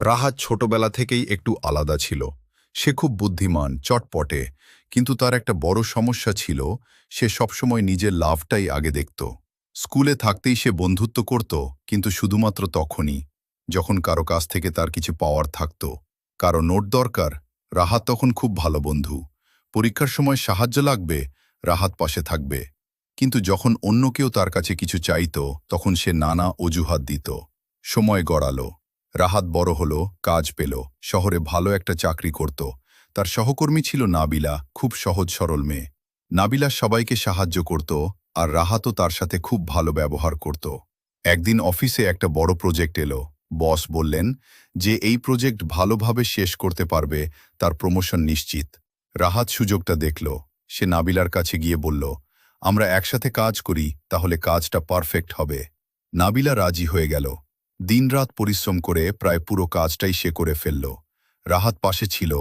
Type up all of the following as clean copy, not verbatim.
রাহাত ছোটবেলা থেকেই একটু আলাদা ছিল। সে খুব বুদ্ধিমান, চটপটে, কিন্তু তার একটা বড় সমস্যা ছিল, সে সবসময় নিজের লাভটাই আগে দেখত। স্কুলে থাকতেই সে বন্ধুত্ব করত, কিন্তু শুধুমাত্র তখনই যখন কারো কাছ থেকে তার কিছু পাওয়ার থাকত। কারো নোট দরকার, রাহাত তখন খুব ভালো বন্ধু। পরীক্ষার সময় সাহায্য লাগবে, রাহাত পাশে থাকবে। কিন্তু যখন অন্য কেউ তার কাছে কিছু চাইত, তখন সে নানা অজুহাত দিত। সময় গড়ালো, রাহাত বড় হলো, কাজ পেল, শহরে ভালো একটা চাকরি করত। তার সহকর্মী ছিল নাবিলা, খুব সহজ সরল মেয়ে। নাবিলা সবাইকে সাহায্য করত, আর রাহাতও তার সাথে খুব ভালো ব্যবহার করত। একদিন অফিসে একটা বড় প্রজেক্ট এলো। বস বললেন যে এই প্রজেক্ট ভালোভাবে শেষ করতে পারবে তার প্রমোশন নিশ্চিত। রাহাত সুযোগটা দেখল। সে নাবিলার কাছে গিয়ে বলল, আমরা একসাথে কাজ করি, তাহলে কাজটা পারফেক্ট হবে। নাবিলা রাজি হয়ে গেল। দিনরাত পরিশ্রম করে প্রায় পুরো কাজটাই সে করে ফেলল। রাহাত পাশে ছিল,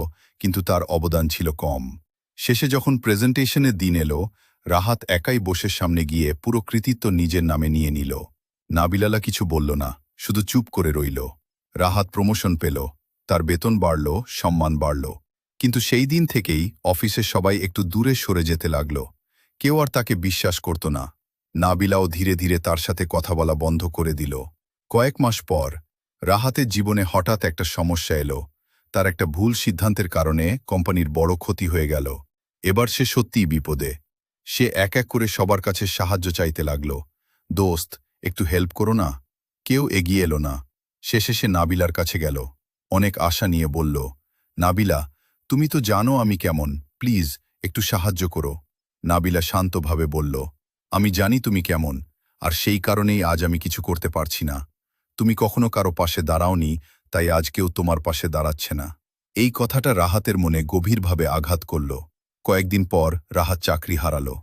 কিন্তু তার অবদান ছিল কম। শেষে যখন প্রেজেন্টেশনের দিন এলো, রাহাত একাই বসে সামনে গিয়ে পুরো কৃতিত্ব নিজের নামে নিয়ে নিল। নাবিলালা কিছু বলল না, শুধু চুপ করে রইল। রাহাত প্রমোশন পেল, তার বেতন বাড়ল, সম্মান বাড়ল। কিন্তু সেই দিন থেকেই অফিসের সবাই একটু দূরে সরে যেতে লাগল। কেউ আর তাকে বিশ্বাস করত না। নাবিলাও ধীরে ধীরে তার সাথে কথা বলা বন্ধ করে দিল। কয়েক মাস পর রাহাতের জীবনে হঠাৎ একটা সমস্যা এলো। তার একটা ভুল সিদ্ধান্তের কারণে কোম্পানির বড় ক্ষতি হয়ে গেল। এবার সে সত্যিই বিপদে। সে এক এক করে সবার কাছে সাহায্য চাইতে লাগল। দোস্ত, একটু হেল্প করো না। কেউ এগিয়ে এলো না। শেষে সে নাবিলার কাছে গেল। অনেক আশা নিয়ে বলল, নাবিলা, তুমি তো জানো আমি কেমন, প্লিজ একটু সাহায্য করো। নাবিলা শান্তভাবে বলল, আমি জানি তুমি কেমন, আর সেই কারণেই আজ আমি কিছু করতে পারছি না। তুমি কখনো কারো পাশে দাঁড়াওনি, তাই আজ কেউ তোমার পাশে দাঁড়াচ্ছে না। এই কথাটা রাহাতের মনে গভীরভাবে আঘাত করল। কয়েকদিন পর রাহাত চাকরি হারালো।